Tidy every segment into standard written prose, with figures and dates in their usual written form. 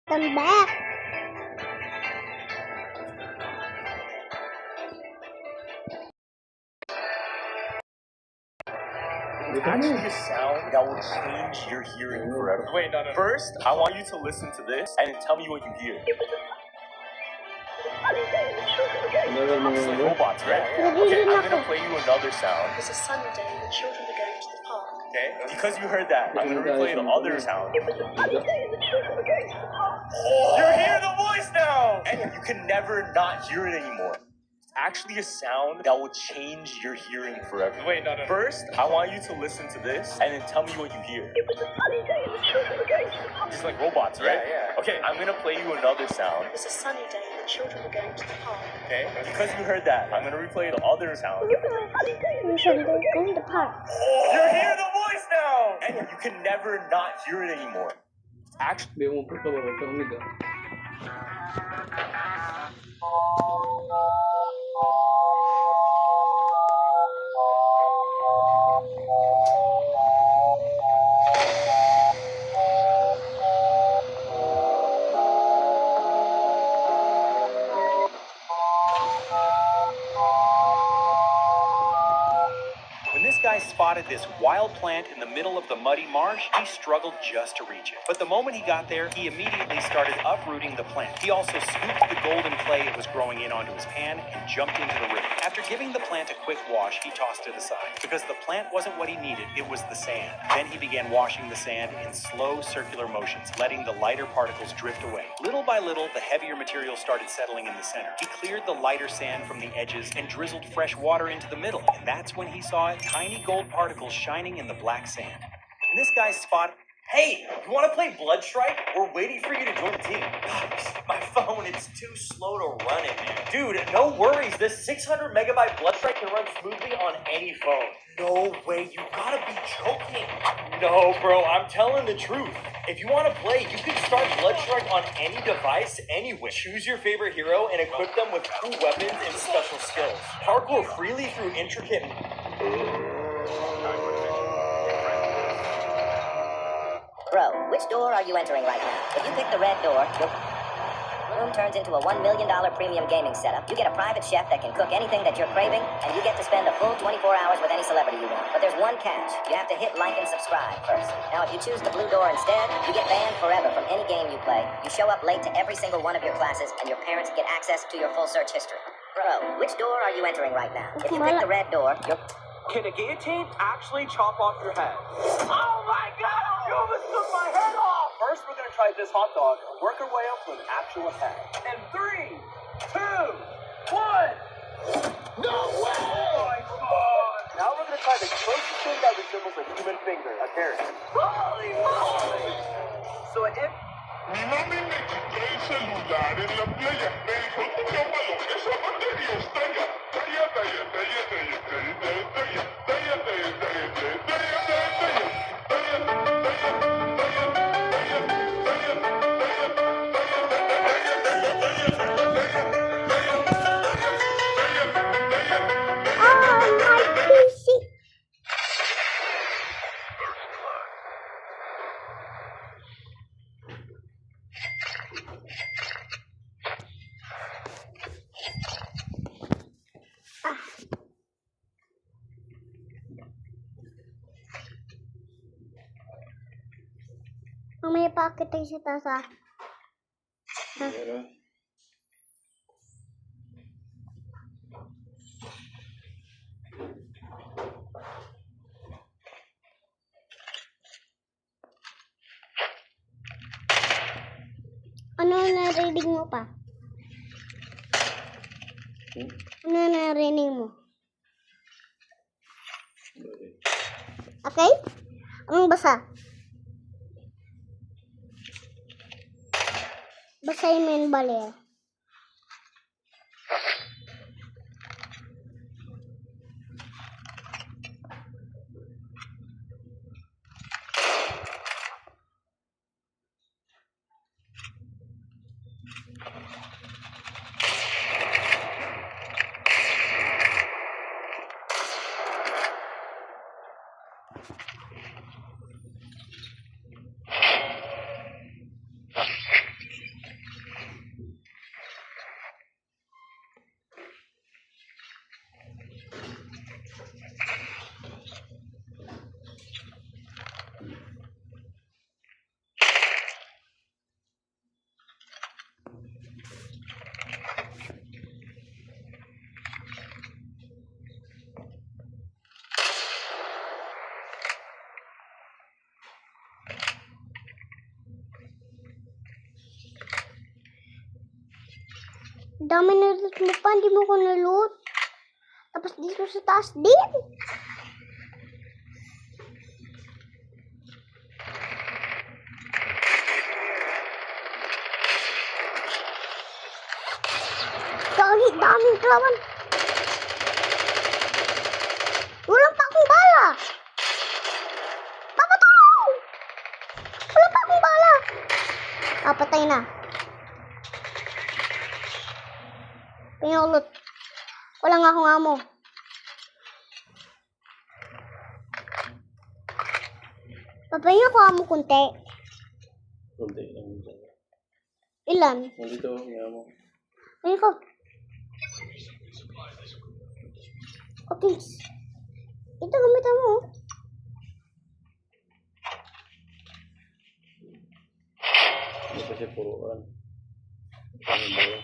Welcome back. It's actually a sound that will change your hearing forever. Wait, no. First, I want you to listen to this and tell me what you hear. It's like robots, right? Okay, I'm gonna play you another sound. It's a sunny day. The children are going to the park. Okay? Because you heard that, I'm gonna replay the other sound. You're hearing the voice now! And you can never not hear it anymore. It's actually a sound that will change your hearing forever. Wait, no. First, I want you to listen to this and then tell me what you hear. It's like robots, right? Yeah. Okay, I'm gonna play you another sound. It's a sunny day. The children are going to the park. Okay? Because you heard that, I'm gonna replay the other sound. We should go to the park. You're hearing the voice now! And you can never not hear it anymore. It's actually Devo un po' capito. When this guy spotted this wild plant in the middle of the muddy marsh, he struggled just to reach it. But the moment he got there, he immediately started uprooting the plant. He also scooped the golden clay it was growing in onto his pan and jumped into the river. After giving the plant a quick wash, he tossed it aside. Because the plant wasn't what he needed, it was the sand. Then he began washing the sand in slow circular motions, letting the lighter particles drift away. Little by little, the heavier material started settling in the center. He cleared the lighter sand from the edges and drizzled fresh water into the middle. And that's when he saw tiny gold particles shining in the black sand. And this guy spotted... Hey, you want to play Blood Strike? We're waiting for you to join the team. My phone, it's too slow to run it, man. Dude, no worries. This 600 megabyte Blood Strike can run smoothly on any phone. No way, you gotta be joking. No, bro, I'm telling the truth. If you want to play, you can start Blood Strike on any device, anywhere. Choose your favorite hero and equip them with cool weapons and special skills. Parkour freely through intricate... Bro, which door are you entering right now? If you pick the red door, your room turns into a $1 million premium gaming setup. You get a private chef that can cook anything that you're craving, and you get to spend a full 24 hours with any celebrity you want. But there's one catch. You have to hit like and subscribe first. Now, if you choose the blue door instead, you get banned forever from any game you play. You show up late to every single one of your classes, and your parents get access to your full search history. Bro, which door are you entering right now? If you pick the red door, you're... Can a guillotine actually chop off your head? Oh my god! You almost took my head off! First, we're gonna try this hot dog and work our way up to an actual head. And 3, 2, 1. No way! Oh my god! Now we're gonna try the closest thing that resembles a human finger, a carrot. Holy moly! So if... Mi nombre es celular en la playa. Me dijo, tú llámalo, esa batería estalla. Mamaya pakita si Tasa. Ano narinig mo pa? Ano narinig mo? Okay? Anong basa? Basahin mo yung baler. Dami na loot mo pa, hindi mo ko na-loot. Tapos dito sa taas din. Daming kalaban. Walang pa akong bala. Papa, tulong! Wala pa akong bala. Ah, patay na. Pinulot. Wala nga akong amo. Papayin ako amo kunti. Kunti lang dyan. Ilan? Nandito, nga mo. Ayun ko. Okay. Ito gamitan mo. Hindi kasi puruan. Ano ba yun?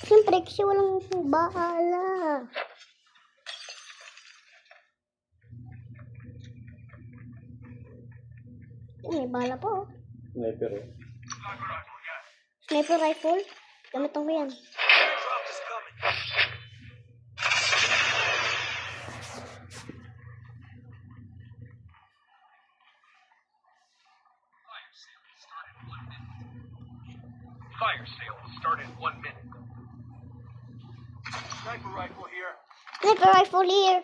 Siyempre, kasi walang bahala. May bala po. Sniper eh. Sniper rifle. Gamitan ko yan. Fire sale will start in 1 minute. Sniper rifle here. Sniper rifle here.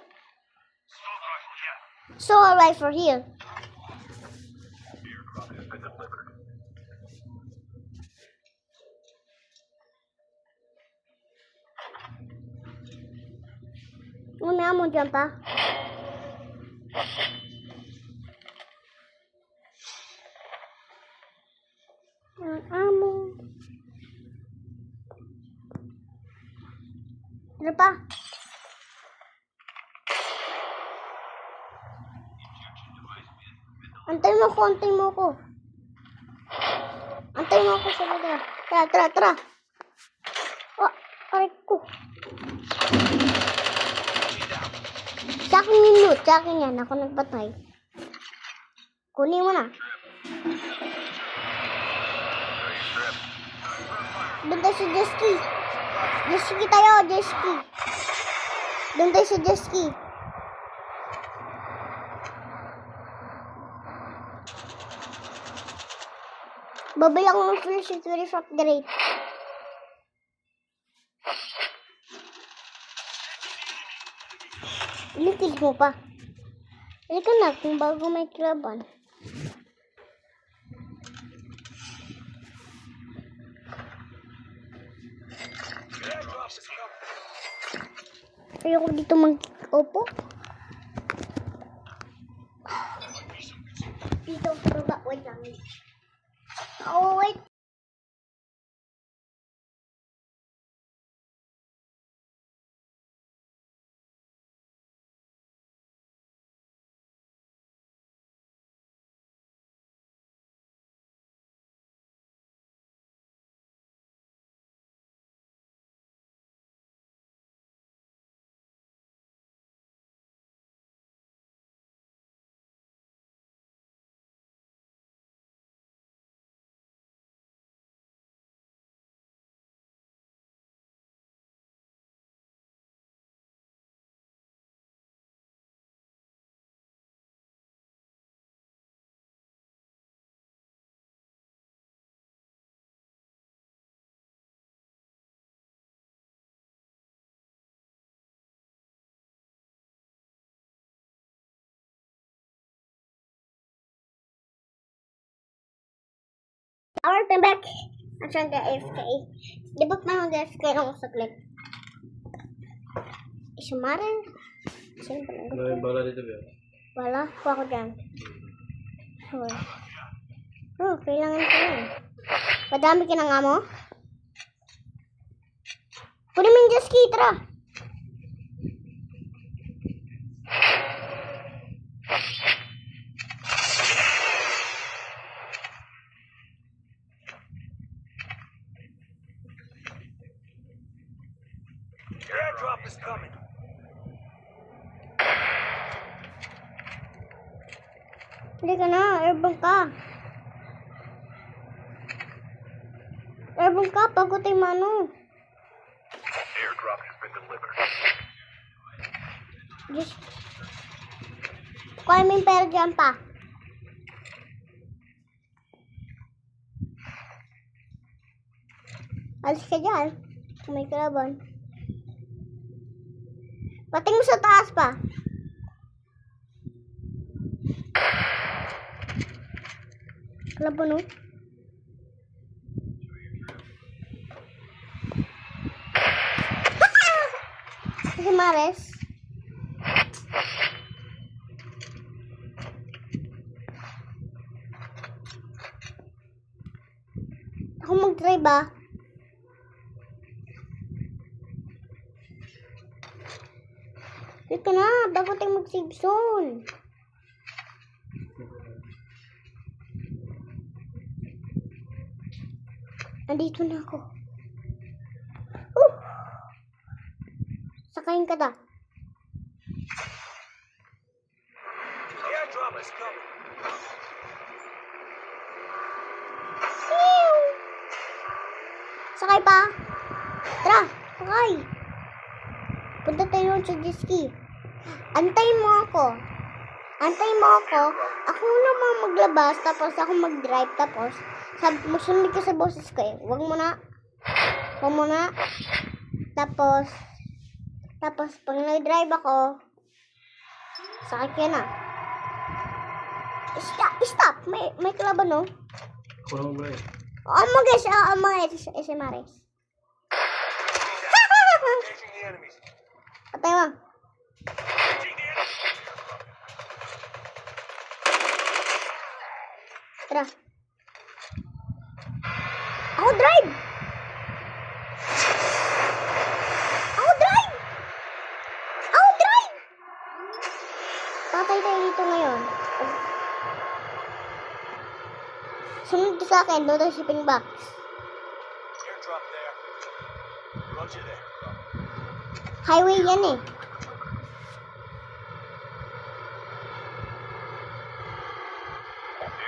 Assault rifle here. May amo dyan pa. Amo. Ano pa? Antay mo ko. Antay mo ako sa lugar. Tara. Oh, aray ko. Sa akin yung loot. Sa akin yan. Ako nagpatay. Kunin mo na. Doon tayo sa Jesky. Jesky tayo. Jesky. Doon tayo sa Jesky. Babay ako ng full security upgrade. Ilikid mo pa. Halika na kung bago may kalaban. Ayoko dito mag-opo. Dito, baba. Wait lang. Oh, wait. Our time back. I'm trying to AFK. Di ba pa mag-AFK ako saglit? Isumara. Sino ba lang? Ano yung bala dito ba? Wala. Kuha ko dyan. Sure. Oh, kailangan ko yun. Madami ka ng amo? Kunin mo yung jet ski, tara. Your airdrop is coming. Hindi ka na, airborne ka. Airborne ka, pagod tayo mano. Diyos. Kuha mo yung pera dyan pa. Alis ka dyan. Kung may kalaban. Pating mo sa taas pa. Kalaban, oh. Si Mares. Ako mag-try ba? Dito na, bago tayo mag-save zone. Andito na ako. Sakayin ka ta. Airdrop is coming. Ew! Sakay pa. Tara, sakay. Punta tayo sa jet ski. Antayin mo ako. Antayin mo ako. Ako naman maglabas, tapos ako mag-drive, tapos sunod ka sa boses ko eh. Huwag mo na. Huwag mo na. Tapos pag nag-drive ako, sakay ka na. Stop. May kalaban, no? Kurang ba eh? Mga SMRS. Engaging the enemies. Patay mo. Tara. Ako drive! Patay tayo dito ngayon. Sunod ka sa akin, doon sa shipping box. Airdrop there. Roger there. Highway yan eh.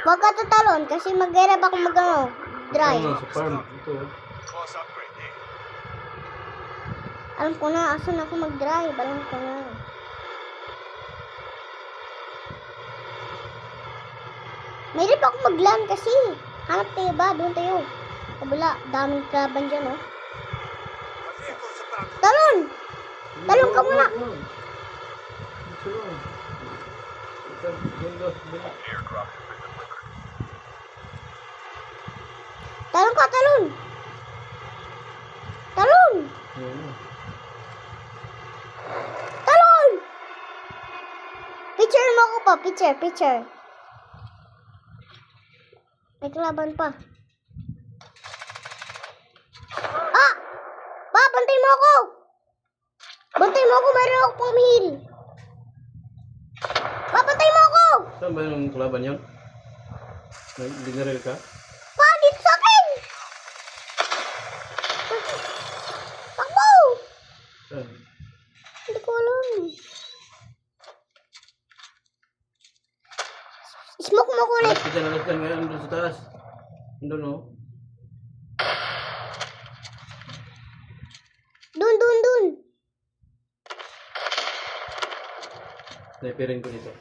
Huwag ka tatalon kasi mag-grab ako drive. Ano, sa farm. Ito. Close upgrade there. Alam ko na, asan ako mag-drive. Alam ko na. May rip ako mag-land kasi. Hanap tayo ba? Doon tayo. Kabila, daming kalaban dyan, oh. My vehicle's about to Talon! Talon ka muna! Ito lang. Ito, ganda. airdrop has been delivered. Talon ka, talon! Talon! Ano? Talon! Picture mo ako pa. Picture. May kalaban pa. Ah! Pa, bantay mo ako! Bantay mo ako, mayroon ako pang heal. Pa, bantay mo ako! Saan ba yung kalaban yan? Dinaril ka? Pa, dito sa akin! Takbo! Saan? Hindi ko alam. Smoke mo ko ulit. Alas dyan ngayon, doon sa taas. Doon, oh. Dun. Sniperin ko dito.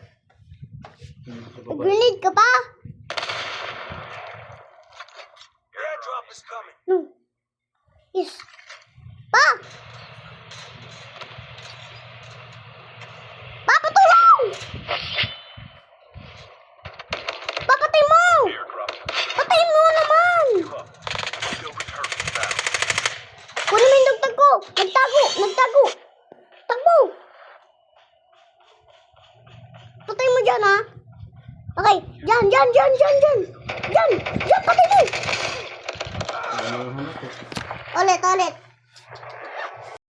Sa baba. Grenade ka pa? Your airdrop is coming. No. Yes. Pa! Pa, patulong! Papatay mo! Patay mo naman! Kunin mo yung dugtag ko! Nagtago! Takbo! Patay mo dyan, ha? Okay, dyan! Patay mo! Ano, hanap ko. Ulit.